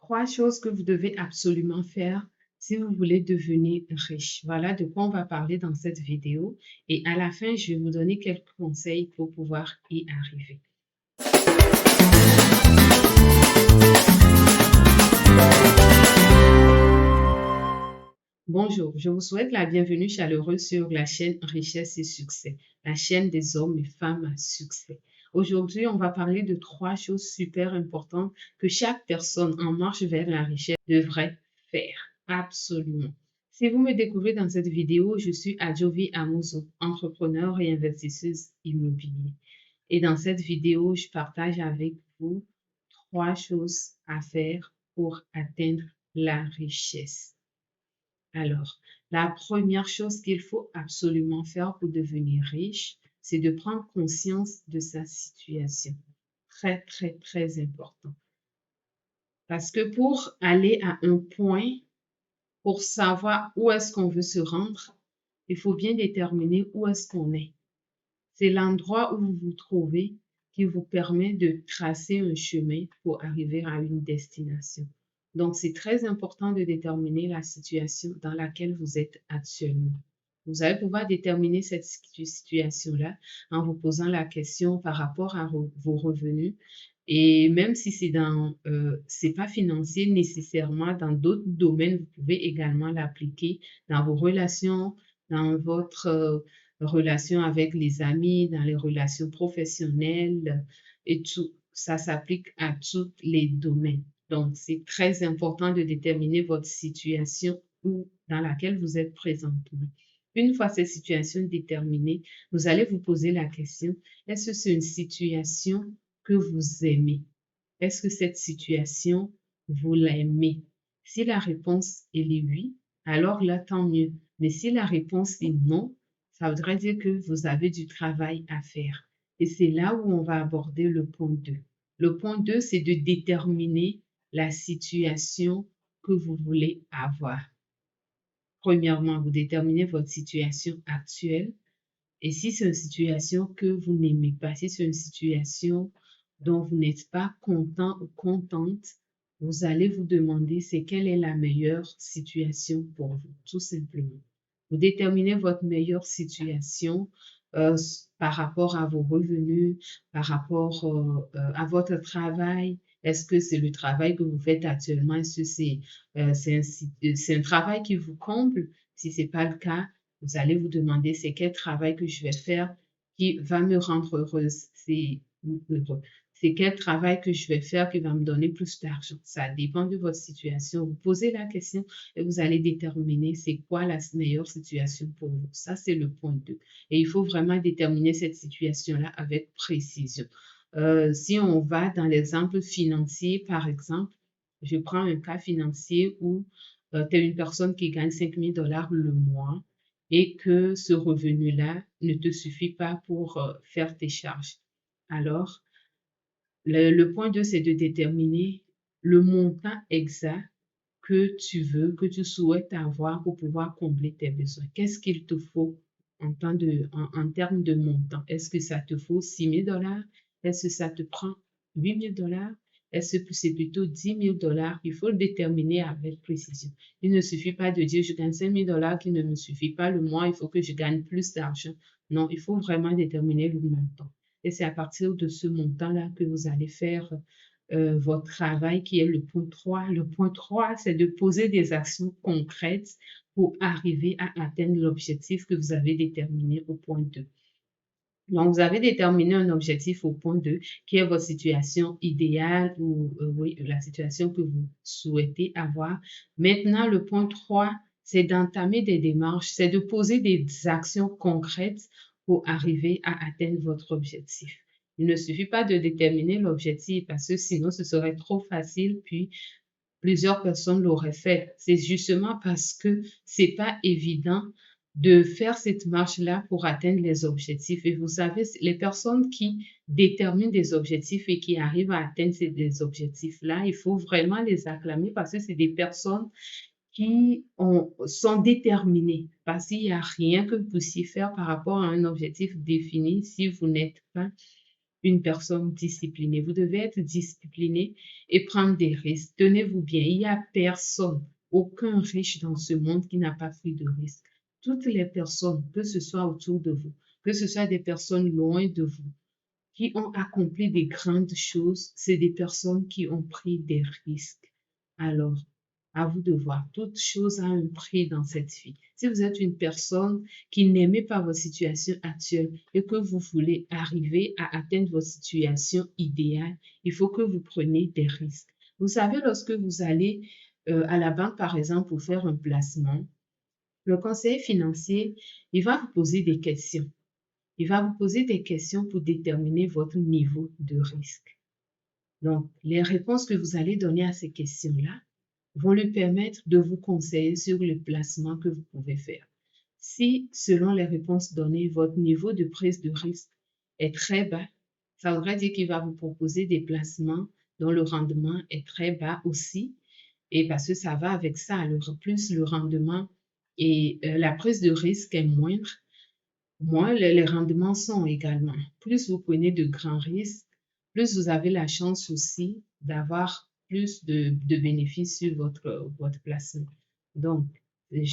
3 choses que vous devez absolument faire si vous voulez devenir riche. Voilà de quoi on va parler dans cette vidéo et à la fin, je vais vous donner quelques conseils pour pouvoir y arriver. Bonjour, je vous souhaite la bienvenue chaleureuse sur la chaîne Richesse et Succès, la chaîne des hommes et femmes à succès. Aujourd'hui, on va parler de 3 choses super importantes que chaque personne en marche vers la richesse devrait faire. Absolument. Si vous me découvrez dans cette vidéo, je suis Adjovi Amuzo, entrepreneur et investisseuse immobilière. Et dans cette vidéo, je partage avec vous 3 choses à faire pour atteindre la richesse. Alors, la première chose qu'il faut absolument faire pour devenir riche, c'est de prendre conscience de sa situation. Très, très, très important. Parce que pour aller à un point, pour savoir où est-ce qu'on veut se rendre, il faut bien déterminer où est-ce qu'on est. C'est l'endroit où vous vous trouvez qui vous permet de tracer un chemin pour arriver à une destination. Donc, c'est très important de déterminer la situation dans laquelle vous êtes actuellement. Vous allez pouvoir déterminer cette situation-là en vous posant la question par rapport à vos revenus. Et même si c'est pas financier nécessairement, dans d'autres domaines, vous pouvez également l'appliquer dans vos relations, dans votre relations avec les amis, dans les relations professionnelles et tout. Ça s'applique à tous les domaines. Donc, c'est très important de déterminer votre situation dans laquelle vous êtes présentement. Une fois cette situation déterminée, vous allez vous poser la question, est-ce que c'est une situation que vous aimez? Est-ce que cette situation, vous l'aimez? Si la réponse est oui, alors là, tant mieux. Mais si la réponse est non, ça voudrait dire que vous avez du travail à faire. Et c'est là où on va aborder le point 2. Le point 2, c'est de déterminer la situation que vous voulez avoir. Premièrement, vous déterminez votre situation actuelle. Et si c'est une situation que vous n'aimez pas, si c'est une situation dont vous n'êtes pas content ou contente, vous allez vous demander c'est quelle est la meilleure situation pour vous, tout simplement. Vous déterminez votre meilleure situation par rapport à vos revenus, par rapport à votre travail. Est-ce que c'est le travail que vous faites actuellement? Est-ce que c'est un travail qui vous comble? Si ce n'est pas le cas, vous allez vous demander c'est quel travail que je vais faire qui va me rendre heureuse. C'est quel travail que je vais faire qui va me donner plus d'argent. Ça dépend de votre situation. Vous posez la question et vous allez déterminer c'est quoi la meilleure situation pour vous. Ça, c'est le point 2. Et il faut vraiment déterminer cette situation-là avec précision. Si on va dans l'exemple financier, par exemple, je prends un cas financier où tu es une personne qui gagne 5 000 $ le mois et que ce revenu-là ne te suffit pas pour faire tes charges. Alors, le point 2, c'est de déterminer le montant exact que tu veux, que tu souhaites avoir pour pouvoir combler tes besoins. Qu'est-ce qu'il te faut en termes de montant? Est-ce que ça te faut 6 000 $? Est-ce que ça te prend 8 000 $? Est-ce que c'est plutôt 10 000 $? Il faut le déterminer avec précision. Il ne suffit pas de dire je gagne 5 000 $ qui ne me suffit pas le mois, il faut que je gagne plus d'argent. Non, il faut vraiment déterminer le montant. Et c'est à partir de ce montant-là que vous allez faire votre travail qui est le point 3. Le point 3, c'est de poser des actions concrètes pour arriver à atteindre l'objectif que vous avez déterminé au point 2. Donc, vous avez déterminé un objectif au point 2 qui est votre situation idéale ou oui, la situation que vous souhaitez avoir. Maintenant, le point 3, c'est d'entamer des démarches, c'est de poser des actions concrètes pour arriver à atteindre votre objectif. Il ne suffit pas de déterminer l'objectif parce que sinon ce serait trop facile, puis plusieurs personnes l'auraient fait. C'est justement parce que c'est pas évident de faire cette marche-là pour atteindre les objectifs. Et vous savez, les personnes qui déterminent des objectifs et qui arrivent à atteindre ces objectifs-là, il faut vraiment les acclamer parce que c'est des personnes qui sont déterminées parce qu'il n'y a rien que vous puissiez faire par rapport à un objectif défini si vous n'êtes pas une personne disciplinée. Vous devez être discipliné et prendre des risques. Tenez-vous bien, il n'y a personne, aucun riche dans ce monde qui n'a pas pris de risques. Toutes les personnes, que ce soit autour de vous, que ce soit des personnes loin de vous, qui ont accompli des grandes choses, c'est des personnes qui ont pris des risques. Alors, à vous de voir, toute chose a un prix dans cette vie. Si vous êtes une personne qui n'aimait pas votre situation actuelle et que vous voulez arriver à atteindre votre situation idéale, il faut que vous preniez des risques. Vous savez, lorsque vous allez à la banque, par exemple, pour faire un placement, le conseiller financier, il va vous poser des questions. Il va vous poser des questions pour déterminer votre niveau de risque. Donc, les réponses que vous allez donner à ces questions-là vont lui permettre de vous conseiller sur le placement que vous pouvez faire. Si, selon les réponses données, votre niveau de prise de risque est très bas, ça voudrait dire qu'il va vous proposer des placements dont le rendement est très bas aussi, et parce que ça va avec ça, plus le rendement et la prise de risque est moindre, moins les rendements sont également. Plus vous prenez de grands risques, plus vous avez la chance aussi d'avoir plus de bénéfices sur votre placement. Donc,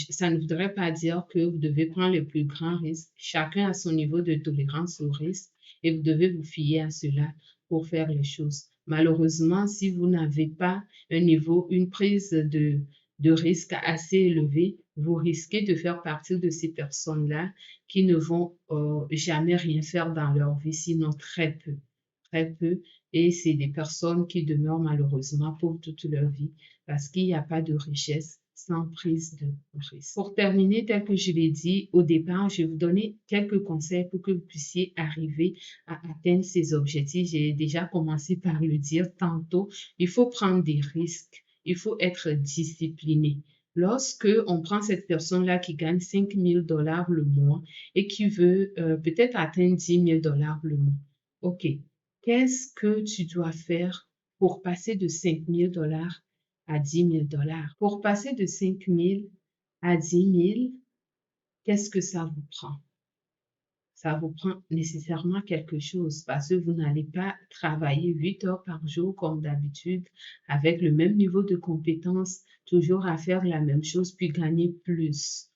ça ne voudrait pas dire que vous devez prendre les plus grands risques. Chacun a son niveau de tolérance au risque et vous devez vous fier à cela pour faire les choses. Malheureusement, si vous n'avez pas un niveau, une prise de risque assez élevée, vous risquez de faire partie de ces personnes-là qui ne vont jamais rien faire dans leur vie, sinon très peu, très peu. Et c'est des personnes qui demeurent malheureusement pauvres toute leur vie parce qu'il n'y a pas de richesse sans prise de risque. Pour terminer, tel que je l'ai dit au départ, je vais vous donner quelques conseils pour que vous puissiez arriver à atteindre ces objectifs. J'ai déjà commencé par le dire tantôt. Il faut prendre des risques. Il faut être discipliné. Lorsque on prend cette personne-là qui gagne 5 000 $ le mois et qui veut peut-être atteindre 10 000 $ le mois, OK, qu'est-ce que tu dois faire pour passer de 5 000 $ à 10 000 $? Pour passer de 5 000 à 10 000, qu'est-ce que ça vous prend? Ça vous prend nécessairement quelque chose parce que vous n'allez pas travailler 8 heures par jour comme d'habitude avec le même niveau de compétence, toujours à faire la même chose puis gagner plus.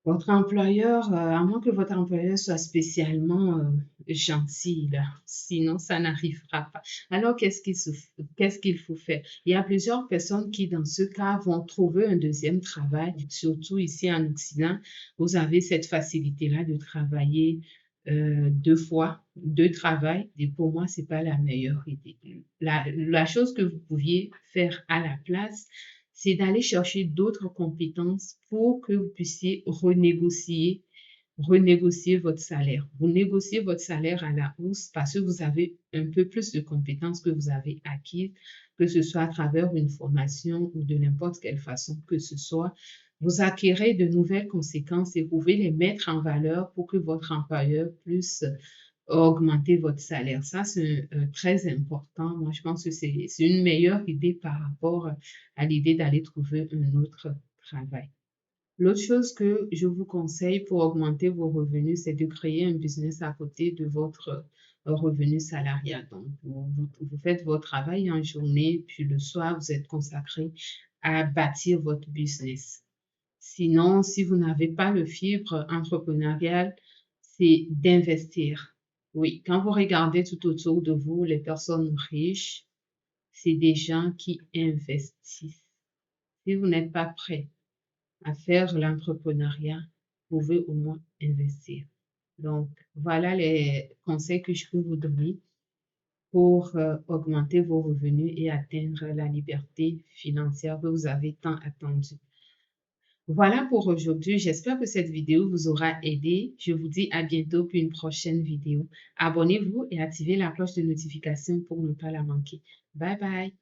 Votre employeur, à moins que votre employeur soit spécialement gentil, là, sinon ça n'arrivera pas. Alors, qu'est-ce qu'il faut faire? Il y a plusieurs personnes qui, dans ce cas, vont trouver un deuxième travail, surtout ici en Occident. Vous avez cette facilité-là de travailler 2 fois, 2 travails, et pour moi, c'est pas la meilleure idée. La chose que vous pouviez faire à la place, c'est d'aller chercher d'autres compétences pour que vous puissiez renégocier votre salaire. Vous négociez votre salaire à la hausse parce que vous avez un peu plus de compétences que vous avez acquises, que ce soit à travers une formation ou de n'importe quelle façon que ce soit. Vous acquérez de nouvelles conséquences et vous pouvez les mettre en valeur pour que votre employeur puisse augmenter votre salaire. Ça, c'est très important. Moi, je pense que c'est une meilleure idée par rapport à l'idée d'aller trouver un autre travail. L'autre chose que je vous conseille pour augmenter vos revenus, c'est de créer un business à côté de votre revenu salarial. Donc, vous faites votre travail en journée, puis le soir, vous êtes consacré à bâtir votre business. Sinon, si vous n'avez pas le fibre entrepreneurial, c'est d'investir. Oui, quand vous regardez tout autour de vous, les personnes riches, c'est des gens qui investissent. Si vous n'êtes pas prêt à faire l'entrepreneuriat, vous pouvez au moins investir. Donc, voilà les conseils que je peux vous donner pour augmenter vos revenus et atteindre la liberté financière que vous avez tant attendue. Voilà pour aujourd'hui. J'espère que cette vidéo vous aura aidé. Je vous dis à bientôt pour une prochaine vidéo. Abonnez-vous et activez la cloche de notification pour ne pas la manquer. Bye bye.